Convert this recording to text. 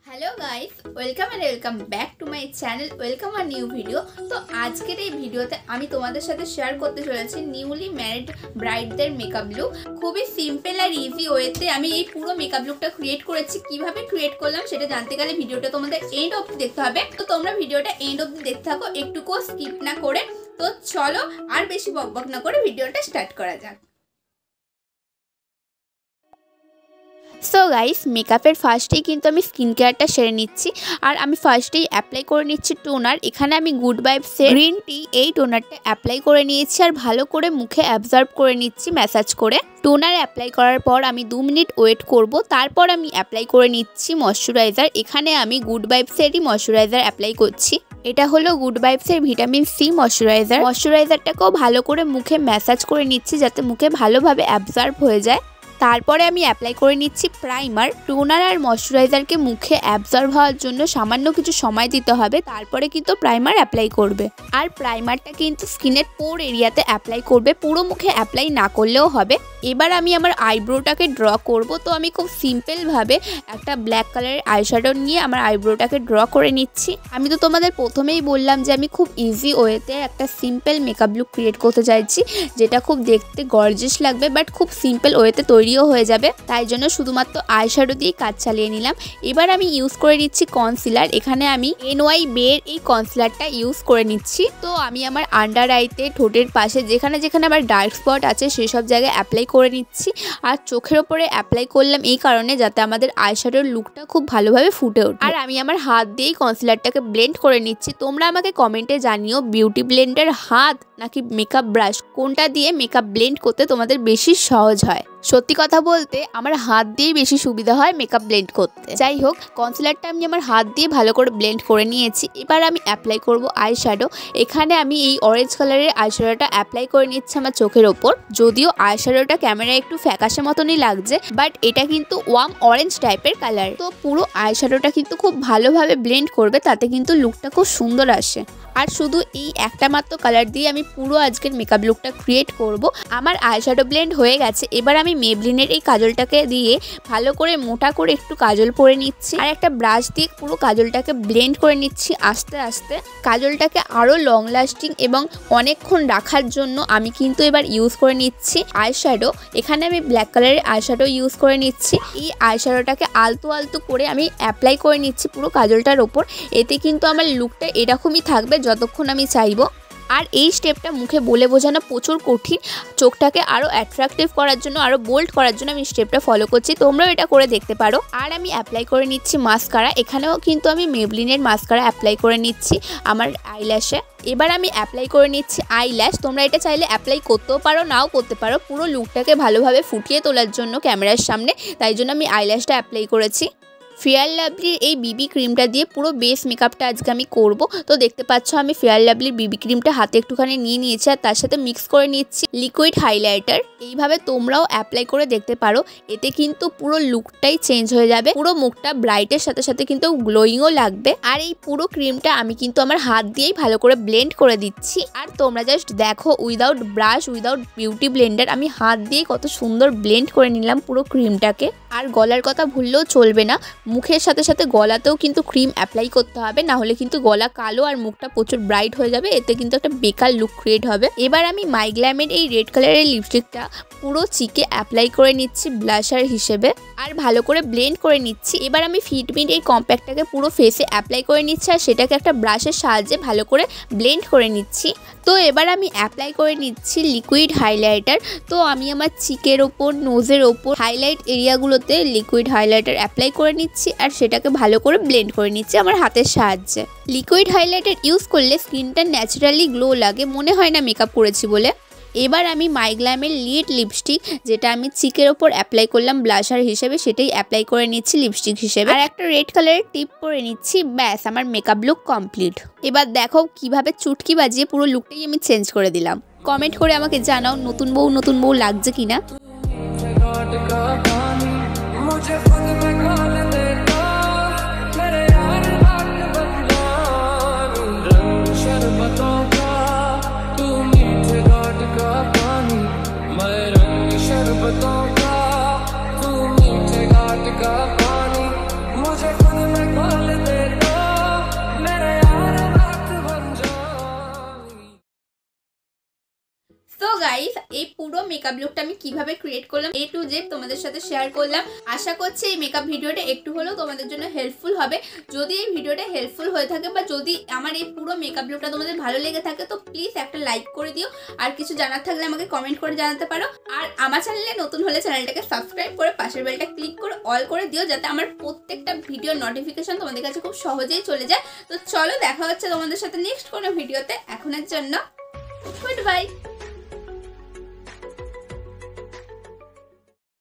Hello guys welcome and welcome back to my channel welcome a new video. तो आजकेर এই ভিডিওতে আমি তোমাদের সাথে শেয়ার করতে চলেছি নিউলি ম্যারিড ব্রাইডদের মেকআপ লুক। খুবই সিম্পল আর ইজি ওয়েতে আমি এই পুরো মেকআপ লুকটা ক্রিয়েট করেছি। কিভাবে ক্রিয়েট করলাম সেটা জানতে গেলে ভিডিওটা তোমাদের এন্ড অবধি দেখতে হবে। তো তোমরা ভিডিওটা এন্ড অবধি দেখতে থাকো, একটুকু স্কিপ না করে। তো চলো আর বেশি বকবক না করে ভিডিওটা স্টার্ট করা যাক। সো গাইস মেকআপের ফার্স্টেই কিন্তু আমি স্কিন কেয়ারটা সেরে নিচ্ছি আর আমি ফার্স্টেই অ্যাপ্লাই করে নিচ্ছি টোনার। এখানে আমি গুড ভাইবসের গ্রিন টি এই টোনারটা অ্যাপ্লাই করে নিয়েছি আর ভালো করে মুখে অ্যাবজর্ব করে নিচ্ছি ম্যাসাজ করে। টোনার অ্যাপ্লাই করার পর আমি 2 মিনিট ওয়েট করব, তারপর আমি অ্যাপ্লাই করে নিচ্ছি ময়শ্চারাইজার। এখানে আমি গুড ভাইবসেরই ময়শ্চারাইজার অ্যাপ্লাই করছি। এটা হলো গুড ভাইবসের ভিটামিন সি ময়শ্চারাইজার। ময়শ্চারাইজারটাকেও ভালো করে মুখে ম্যাসাজ করে নিচ্ছি যাতে মুখে ভালোভাবে অ্যাবজর্ব হয়ে যায়। তারপরে আমি অ্যাপ্লাই করে নিচ্ছি প্রাইমার। টোনার আর ময়শ্চারাইজারকে মুখে অ্যাবজর্ব হওয়ার জন্য সামান্য কিছু সময় দিতে হবে, তারপরে কিন্তু প্রাইমার অ্যাপ্লাই করবে। আর প্রাইমারটা কিন্তু স্কিনের পোর এরিয়াতে অ্যাপ্লাই করবে, পুরো মুখে অ্যাপ্লাই না করলেও হবে। এবার আমি আমার আইব্রোটাকে ড্র করব। তো আমি খুব সিম্পলভাবে একটা ব্ল্যাক কালারের আইশ্যাডো নিয়ে আমার আইব্রোটাকে ড্র করে নিচ্ছি। আমি তো তোমাদের প্রথমেই বললাম যে আমি খুব ইজি ওয়েতে একটা সিম্পল মেকআপ লুক ক্রিয়েট করতে চাইছি, যেটা খুব দেখতে গর্জিয়াস লাগবে বাট খুব সিম্পল ওয়েতে তৈরিও হয়ে যাবে। তাই জন্য শুধুমাত্র আইশ্যাডো দিয়ে কাজ চালিয়ে নিলাম। এবার আমি ইউজ করে নিচ্ছি কনসিলার। এখানে আমি NY বের এই কনসিলারটা ইউজ করে নিচ্ছি। তো আমি আমার আন্ডার আইতে, ঠোঁটের পাশে যেখানে যেখানে আমার ডার্ক স্পট আছে সেসব জায়গায় অ্যাপ্লাই করে নিচ্ছি। আর চোখের ওপরে অ্যাপ্লাই করলাম এই কারণে যাতে আমাদের আইশ্যাডোর লুকটা খুব ভালোভাবে ফুটে ওঠে। আর আমি আমার হাত দিয়েই কনসিলারটাকে ব্লেন্ড করে নিচ্ছি। তোমরা আমাকে কমেন্টে জানিও বিউটি ব্লেন্ডার হাত নাকি মেকআপ ব্রাশ কোনটা দিয়ে মেকআপ ব্লেন্ড করতে তোমাদের বেশি সহজ হয়। সত্যি কথা বলতে আমার হাত দিয়েই বেশি সুবিধা হয় মেকআপ ব্লেন্ড করতে। যাই হোক, কনসিলারটা আমি আমার হাত দিয়ে ভালো করে ব্লেন্ড করে নিয়েছি। এবার আমি অ্যাপ্লাই করব আইশ্যাডো। এখানে আমি এই অরেঞ্জ কালারের আইশ্যাডোটা অ্যাপ্লাই করে নিচ্ছি আমার চোখের ওপর। যদিও আইশ্যাডোটা ক্যামেরায় একটু ফ্যাকাশে মতনই লাগছে, বাট এটা কিন্তু ওয়ার্ম অরেঞ্জ টাইপের কালার। তো পুরো আইশ্যাডোটা কিন্তু খুব ভালোভাবে ব্লেন্ড করবে, তাতে কিন্তু লুকটা খুব সুন্দর আসে। আর শুধু এই একটা মাত্র কালার দিয়ে আমি পুরো আজকের মেকআপ লুকটা ক্রিয়েট করব। আমার আইশ্যাডো ব্লেন্ড হয়ে গেছে। এবার আমি মেবলিনের এই কাজলটাকে দিয়ে ভালো করে মোটা করে একটু কাজল পরে নিচ্ছি আর একটা ব্রাশ দিয়ে পুরো কাজলটাকে ব্লেন্ড করে নিচ্ছি আস্তে আস্তে। কাজলটাকে আরও লং লাস্টিং এবং অনেকক্ষণ রাখার জন্য আমি কিন্তু এবার ইউজ করে নিচ্ছি আইশ্যাডো। এখানে আমি ব্ল্যাক কালারের আইশ্যাডো ইউজ করে নিচ্ছি। এই আইশ্যাডোটাকে আলতু আলতু করে আমি অ্যাপ্লাই করে নিচ্ছি পুরো কাজলটার ওপর। এতে কিন্তু আমার লুকটা এরকমই থাকবে যতক্ষণ আমি চাইবো। আর এই স্টেপটা মুখে বলে বোঝানো প্রচুর কঠিন। চোখটাকে আরও অ্যাট্রাকটিভ করার জন্য, আরও বোল্ড করার জন্য আমি স্টেপটা ফলো করছি। তোমরাও এটা করে দেখতে পারো। আর আমি অ্যাপ্লাই করে নিচ্ছি মাস্কারা। এখানেও কিন্তু আমি মেবলিনের মাস্কারা অ্যাপ্লাই করে নিচ্ছি আমার আইল্যাশে। এবার আমি অ্যাপ্লাই করে নিচ্ছি আইল্যাশ। তোমরা এটা চাইলে অ্যাপ্লাই করতেও পারো, নাও করতে পারো, পুরো লুকটাকে ভালোভাবে ফুটিয়ে তোলার জন্য ক্যামেরার সামনে। তাই জন্য আমি আইল্যাশটা অ্যাপ্লাই করেছি। ফেয়ার লাভলির এই বিবি ক্রিমটা দিয়ে পুরো বেস মেকআপটা আজকে আমি করব। তো দেখতে পাচ্ছ আমি ফেয়ার লাভলির বিবি ক্রিমটা হাতে একটুখানি নিয়ে নিয়েছি আর তার সাথে মিক্স করে নিচ্ছি লিকুইড হাইলাইটার। এইভাবে তোমরাও অ্যাপ্লাই করে দেখতে পারো, এতে কিন্তু পুরো লুকটাই চেঞ্জ হয়ে যাবে। পুরো মুখটা ব্রাইটের সাথে সাথে কিন্তু গ্লোয়িংও লাগবে। আর এই পুরো ক্রিমটা আমি কিন্তু আমার হাত দিয়েই ভালো করে ব্লেন্ড করে দিচ্ছি। আর তোমরা জাস্ট দেখো, without brush, without beauty Blender আমি হাত দিয়ে কত সুন্দর ব্লেন্ড করে নিলাম পুরো ক্রিমটাকে। আর গলার কথা ভুললেও চলবে না, মুখের সাথে সাথে গলাতেও কিন্তু ক্রিম অ্যাপ্লাই করতে হবে, না হলে কিন্তু গলা কালো আর মুখটা প্রচুর ব্রাইট হয়ে যাবে। এতে কিন্তু একটা বেকার লুক ক্রিয়েট হবে। এবার আমি মাইগ্ল্যামের এই রেড কালারের লিপস্টিকটা পুরো চিকে অ্যাপ্লাই করে নিচ্ছি ব্লাশার হিসেবে আর ভালো করে ব্লেন্ড করে নিচ্ছি। এবার আমি ফিটমিট এই কম্প্যাক্টটাকে পুরো ফেসে অ্যাপ্লাই করে নিচ্ছি আর সেটাকে একটা ব্রাশের সাহায্যে ভালো করে ব্লেন্ড করে নিচ্ছি। তো এবার আমি অ্যাপ্লাই করে নিচ্ছি লিকুইড হাইলাইটার। তো আমি আমার চিকের ওপর, নোজের ওপর হাইলাইট এরিয়াগুলোতে লিকুইড হাইলাইটার অ্যাপ্লাই করে নিচ্ছি আর সেটাকে ভালো করে ব্লেন্ড করে নিচ্ছি আমার হাতের সাহায্যে। লিকুইড হাইলাইটার ইউজ করলে স্কিনটা ন্যাচারালি গ্লো লাগে, মনে হয় না মেকআপ করেছি বলে। এবার আমি মাইগ্ল্যামের লিড লিপস্টিক, যেটা আমি চিকের ওপর অ্যাপ্লাই করলাম ব্লাশার হিসেবে, সেটাই অ্যাপ্লাই করে নিচ্ছি লিপস্টিক হিসেবে। আর একটা রেড কালারের টিপ পরে নিচ্ছি। ব্যাস, আমার মেকআপ লুক কমপ্লিট। এবার দেখো কিভাবে চুটকি বাজিয়ে পুরো লুকটাই আমি চেঞ্জ করে দিলাম। কমেন্ট করে আমাকে জানাও নতুন বউ লাগছে কিনা। शरबतों का तू मीठे घाट का पानी, मुझे खुद में এই পুরো মেকআপ লুকটা আমি কিভাবে ক্রিয়েট করলাম A to Z তোমাদের সাথে শেয়ার করলাম। আশা করছি এই মেকআপ ভিডিওটা একটু হলেও তোমাদের জন্য হেল্পফুল হবে। যদি এই ভিডিওটা হেল্পফুল হয়ে থাকে বা যদি আমার এই পুরো মেকআপ লুকটা তোমাদের ভালো লেগে থাকে তো প্লিজ একটা লাইক করে দিও। আর কিছু জানার থাকলে আমাকে কমেন্ট করে জানাতে পারো। আর আমার চ্যানেলে নতুন হলে চ্যানেলটাকে সাবস্ক্রাইব করে পাশের বেলটা ক্লিক করে অল করে দিও, যাতে আমার প্রত্যেকটা ভিডিওর নোটিফিকেশন তোমাদের কাছে খুব সহজেই চলে যায়। তো চলো দেখা হচ্ছে তোমাদের সাথে নেক্সট কোনো ভিডিওতে। এখনের জন্য গুড বাই।